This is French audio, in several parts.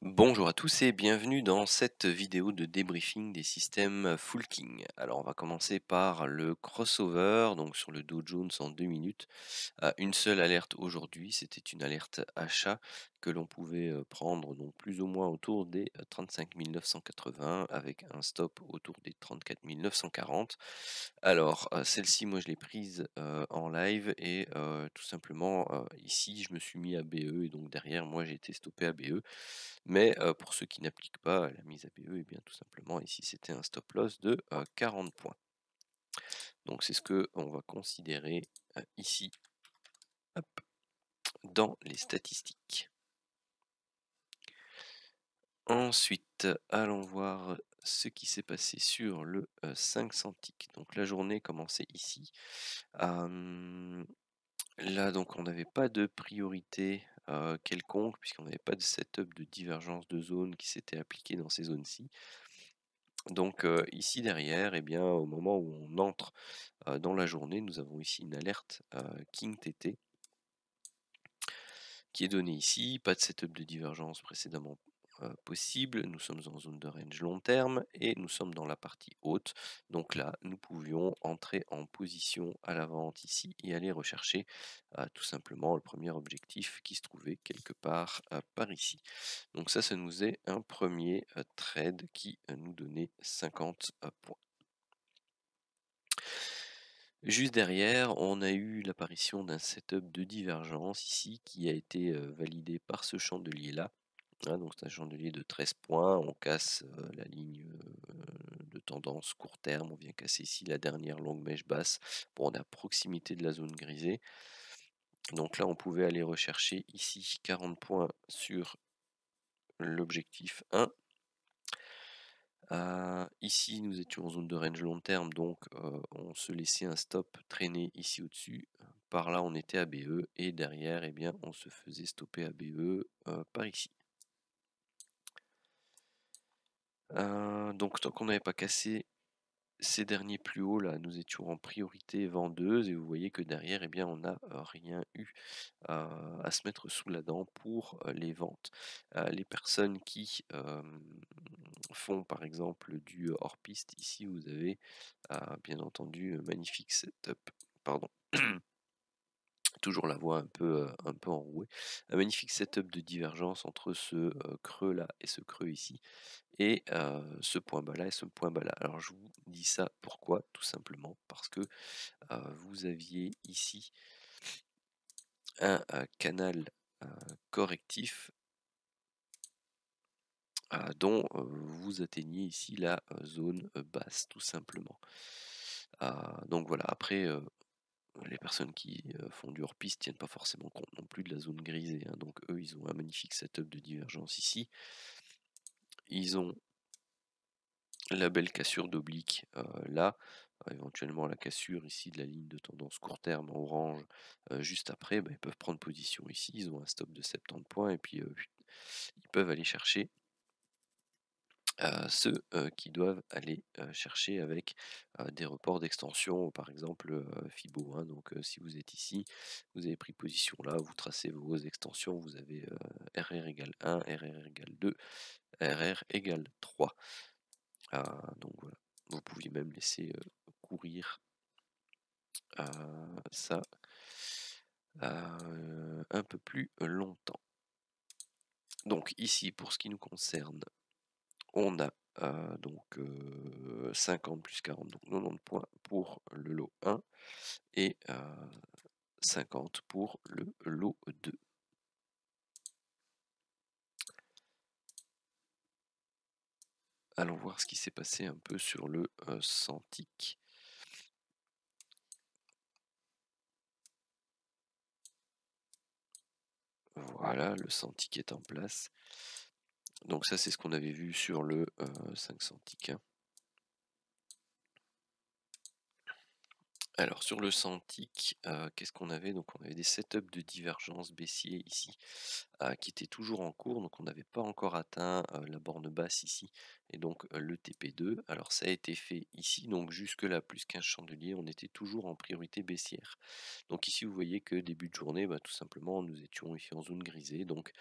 Bonjour à tous et bienvenue dans cette vidéo de débriefing des systèmes Full King. Alors on va commencer par le crossover, donc sur le Dow Jones en 2 minutes. Une seule alerte aujourd'hui, c'était une alerte achat que l'on pouvait prendre donc plus ou moins autour des 35 980 avec un stop autour des 34 940. Alors celle-ci, moi je l'ai prise en live et tout simplement ici je me suis mis à BE et donc derrière moi j'ai été stoppé à BE. Mais pour ceux qui n'appliquent pas la mise à BE, et bien tout simplement ici c'était un stop loss de 40 points. Donc c'est ce que on va considérer ici, hop, dans les statistiques. Ensuite, allons voir ce qui s'est passé sur le 500 tick. Donc la journée commençait ici. Là donc on n'avait pas de priorité quelconque puisqu'on n'avait pas de setup de divergence de zone qui s'était appliqué dans ces zones-ci. Donc ici derrière, eh bien, au moment où on entre dans la journée, nous avons ici une alerte King TT qui est donnée ici. Pas de setup de divergence précédemment possible. Nous sommes en zone de range long terme et nous sommes dans la partie haute. Donc là, nous pouvions entrer en position à la vente ici et aller rechercher tout simplement le premier objectif qui se trouvait quelque part par ici. Donc ça nous est un premier trade qui nous donnait 50 points. Juste derrière, on a eu l'apparition d'un setup de divergence ici qui a été validé par ce chandelier-là. Hein, donc c'est un chandelier de 13 points, on casse la ligne de tendance court terme, on vient casser ici la dernière longue mèche basse. Bon, on est à proximité de la zone grisée. Donc là, on pouvait aller rechercher ici 40 points sur l'objectif 1. Ici, nous étions en zone de range long terme, donc on se laissait un stop traîner ici au-dessus. Par là, on était à BE et derrière, eh bien, on se faisait stopper à BE par ici. Donc tant qu'on n'avait pas cassé ces derniers plus hauts là, nous étions en priorité vendeuse et vous voyez que derrière, eh bien, on n'a rien eu à se mettre sous la dent pour les ventes. Les personnes qui font par exemple du hors-piste, ici vous avez bien entendu magnifique setup, pardon. Toujours la voix un peu enrouée. Un magnifique setup de divergence entre ce creux là et ce creux ici et ce point bas là et ce point bas là. Alors je vous dis ça pourquoi? Tout simplement parce que vous aviez ici un canal correctif dont vous atteignez ici la zone basse tout simplement. Donc voilà, après les personnes qui font du hors-piste tiennent pas forcément compte non plus de la zone grisée, hein. Donc eux, ils ont un magnifique setup de divergence ici. Ils ont la belle cassure d'oblique là, éventuellement la cassure ici de la ligne de tendance court terme en orange juste après, bah, ils peuvent prendre position ici, ils ont un stop de 70 points et puis ils peuvent aller chercher ceux qui doivent aller chercher avec des reports d'extension, par exemple Fibo, hein. Donc si vous êtes ici, vous avez pris position là, vous tracez vos extensions, vous avez RR égale 1, RR égale 2, RR égale 3. Donc voilà, vous pouviez même laisser courir ça un peu plus longtemps. Donc ici, pour ce qui nous concerne, on a donc 50 plus 40, donc 90 points pour le lot 1 et 50 pour le lot 2. Allons voir ce qui s'est passé un peu sur le Santic. Voilà, le Santic est en place. Donc ça, c'est ce qu'on avait vu sur le 500 tic, hein. Alors sur le Santic, qu'est-ce qu'on avait? Donc on avait des setups de divergence baissier ici, qui étaient toujours en cours, donc on n'avait pas encore atteint, la borne basse ici et donc le TP2. Alors ça a été fait ici, donc jusque là, plus 15 chandeliers, on était toujours en priorité baissière. Donc ici, vous voyez que début de journée, bah, tout simplement, nous étions ici en zone grisée, donc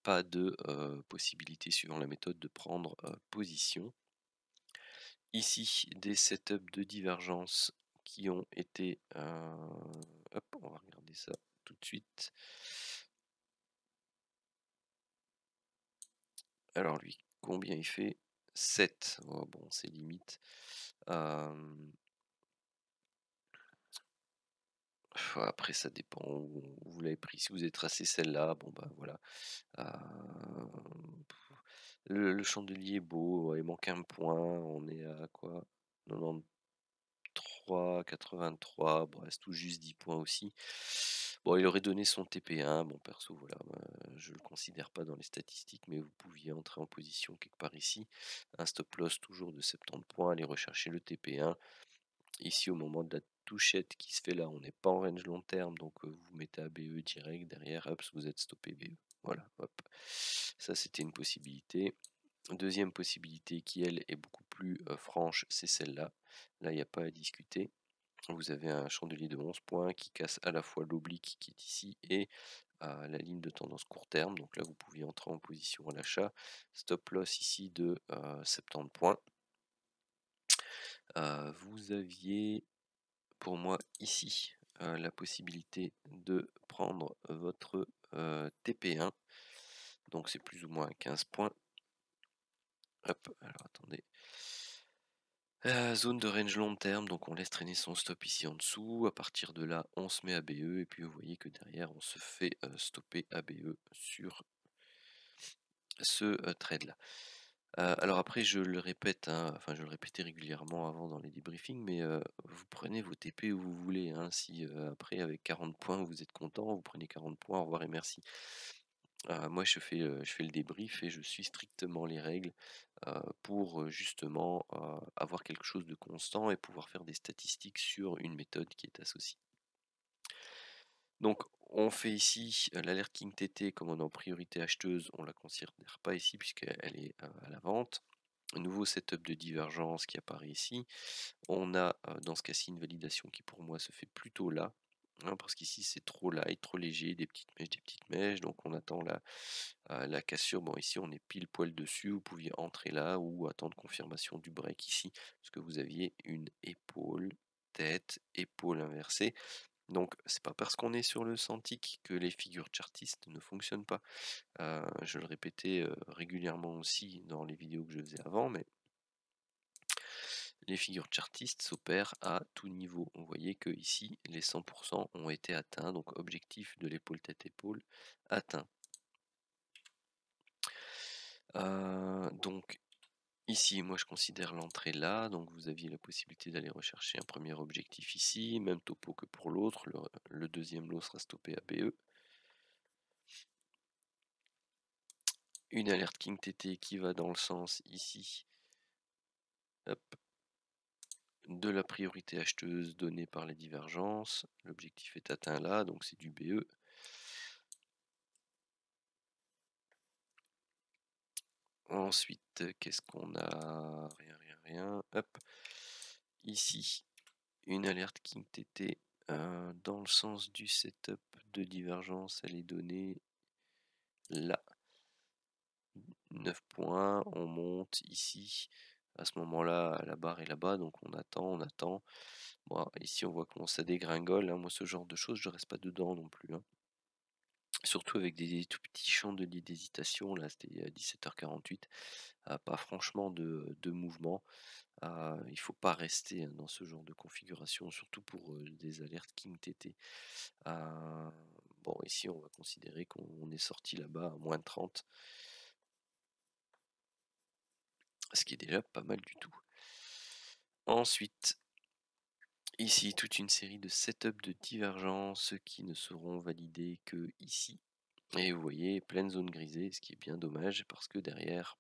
pas de possibilité suivant la méthode de prendre position. Ici, des setups de divergence qui ont été... hop, on va regarder ça tout de suite. Alors lui, combien il fait? 7. Oh, bon, c'est limite. Après, ça dépend où vous l'avez pris. Si vous avez tracé celle-là, bon bah voilà. Le chandelier est beau, il manque un point. On est à quoi? 93, 83. Bon, reste tout juste 10 points aussi. Bon, il aurait donné son TP1. Bon, perso, voilà, je le considère pas dans les statistiques, mais vous pouviez entrer en position quelque part ici. Un stop loss toujours de 70 points, aller rechercher le TP1. Ici, au moment de la touchette qui se fait là, on n'est pas en range long terme, donc vous mettez ABE direct derrière, hop, vous êtes stoppé BE. Voilà, hop. Ça, c'était une possibilité. Deuxième possibilité qui, elle, est beaucoup plus franche, c'est celle-là. Là, il n'y a pas à discuter. Vous avez un chandelier de 11 points qui casse à la fois l'oblique qui est ici et la ligne de tendance court terme. Donc là, vous pouviez entrer en position à l'achat. Stop loss ici de 70 points. Vous aviez pour moi ici la possibilité de prendre votre TP1. Donc c'est plus ou moins 15 points. Hop, alors attendez. Zone de range long terme, donc on laisse traîner son stop ici en dessous. À partir de là, on se met ABE et puis vous voyez que derrière, on se fait stopper ABE sur ce trade là. Alors après, je le répète, hein, enfin je le répétais régulièrement avant dans les debriefings, mais vous prenez vos TP où vous voulez, hein. Si après avec 40 points vous êtes content, vous prenez 40 points, au revoir et merci. Moi je fais le débrief et je suis strictement les règles pour justement avoir quelque chose de constant et pouvoir faire des statistiques sur une méthode qui est associée. Donc on fait ici l'alerte King TT, comme on est en priorité acheteuse, on ne la considère pas ici puisqu'elle est à la vente. Un nouveau setup de divergence qui apparaît ici. On a dans ce cas-ci une validation qui pour moi se fait plutôt là, hein, parce qu'ici c'est trop light, trop léger, des petites mèches, donc on attend la cassure. Bon, ici on est pile poil dessus, vous pouviez entrer là ou attendre confirmation du break ici, parce que vous aviez une épaule, tête, épaule inversée. Donc c'est pas parce qu'on est sur le Santic que les figures chartistes ne fonctionnent pas. Je le répétais régulièrement aussi dans les vidéos que je faisais avant, mais les figures chartistes s'opèrent à tout niveau. Vous voyez que ici les 100% ont été atteints, donc objectif de l'épaule tête épaule atteint. Donc ici, moi je considère l'entrée là, donc vous aviez la possibilité d'aller rechercher un premier objectif ici, même topo que pour l'autre, le deuxième lot sera stoppé à BE. Une alerte King TT qui va dans le sens ici, hop, de la priorité acheteuse donnée par les divergences. L'objectif est atteint là, donc c'est du BE. Ensuite, qu'est-ce qu'on a? Rien. Hop. Ici, une alerte King TT dans le sens du setup de divergence. Elle est donnée là. 9 points. On monte ici. À ce moment-là, la barre est là-bas. Donc on attend. Bon, ici, on voit comment ça dégringole, hein. Moi, ce genre de choses, je reste pas dedans non plus, hein. Surtout avec des tout petits chandeliers d'hésitation. Là, c'était à 17h48. Pas franchement de mouvement. Il faut pas rester dans ce genre de configuration, surtout pour des alertes King TT. Bon, ici, on va considérer qu'on est sorti là-bas à moins 30, ce qui est déjà pas mal du tout. Ensuite, ici, toute une série de setups de divergence qui ne seront validés que ici. Et vous voyez, pleine zone grisée, ce qui est bien dommage parce que derrière,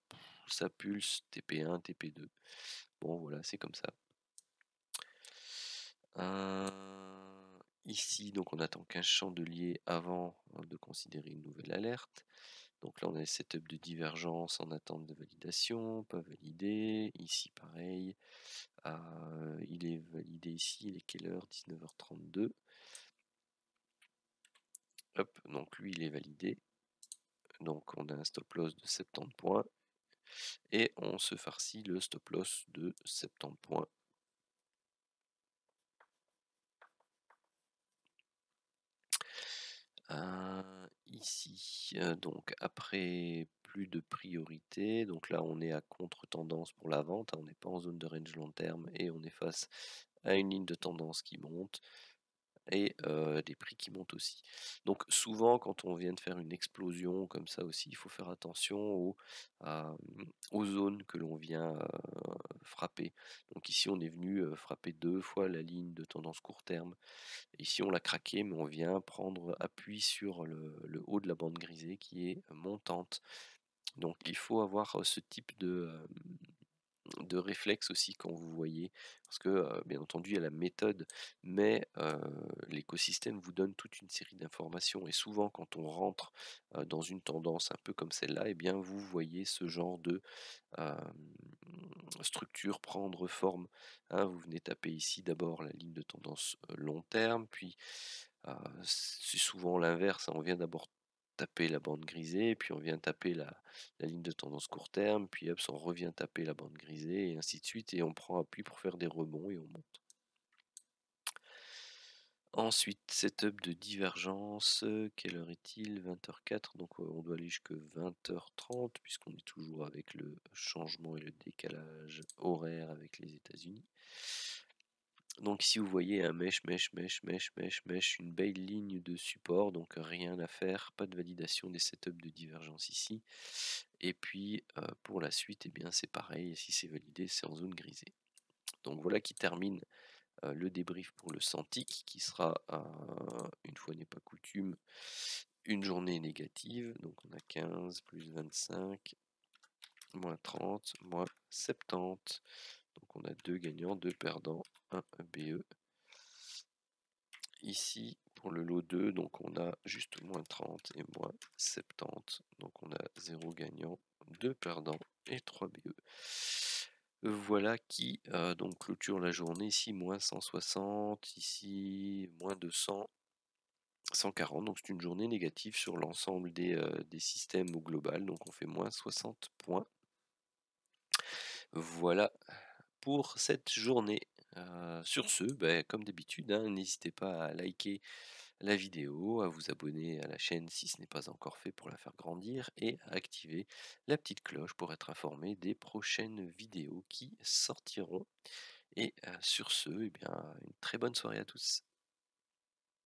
ça pulse TP1, TP2. Bon, voilà, c'est comme ça. Ici, donc on attend qu'un chandelier avant de considérer une nouvelle alerte. Donc là, on a le setup de divergence en attente de validation, pas validé. Ici, pareil. Il est validé ici, il est quelle heure? 19h32. Hop, donc lui, il est validé. Donc on a un stop loss de 70 points et on se farcit le stop loss de 70 points. Ici, donc après plus de priorité, donc là on est à contre-tendance pour la vente, hein, on n'est pas en zone de range long terme et on est face à une ligne de tendance qui monte et des prix qui montent aussi. Donc souvent quand on vient de faire une explosion comme ça aussi, il faut faire attention aux zones que l'on vient, frapper. Donc ici on est venu, frapper 2 fois la ligne de tendance court terme. Ici, on l'a craqué, mais on vient prendre appui sur le haut de la bande grisée qui est montante. Donc il faut avoir ce type de réflexe aussi quand vous voyez, parce que bien entendu il y a la méthode, mais l'écosystème vous donne toute une série d'informations et souvent quand on rentre dans une tendance un peu comme celle-là, eh bien vous voyez ce genre de structure prendre forme, hein. Vous venez taper ici d'abord la ligne de tendance long terme, puis c'est souvent l'inverse, hein. On vient d'abord taper la bande grisée, puis on vient taper la ligne de tendance court terme, puis hop, on revient taper la bande grisée, et ainsi de suite, et on prend appui pour faire des rebonds et on monte. Ensuite, setup de divergence, quelle heure est-il? 20h04, donc on doit aller jusque 20h30 puisqu'on est toujours avec le changement et le décalage horaire avec les États-Unis. Donc ici vous voyez un mèche, mèche, mèche, mèche, mèche, mèche, une belle ligne de support, donc rien à faire, pas de validation des setups de divergence ici. Et puis pour la suite, eh bien c'est pareil, si c'est validé, c'est en zone grisée. Donc voilà qui termine le débrief pour le Santic, qui sera, une fois n'est pas coutume, une journée négative. Donc on a 15 plus 25, moins 30, moins 70. Donc on a 2 gagnants, 2 perdants, un BE. Ici, pour le lot 2, donc on a juste moins 30 et moins 70. Donc on a 0 gagnant, 2 perdants et 3 BE. Voilà qui donc clôture la journée. Ici, moins 160, ici, moins 200, 140. Donc c'est une journée négative sur l'ensemble des systèmes au global. Donc on fait moins 60 points. Voilà pour cette journée. Sur ce, comme d'habitude, hein, n'hésitez pas à liker la vidéo, à vous abonner à la chaîne si ce n'est pas encore fait pour la faire grandir et à activer la petite cloche pour être informé des prochaines vidéos qui sortiront. Et sur ce, eh bien, une très bonne soirée à tous.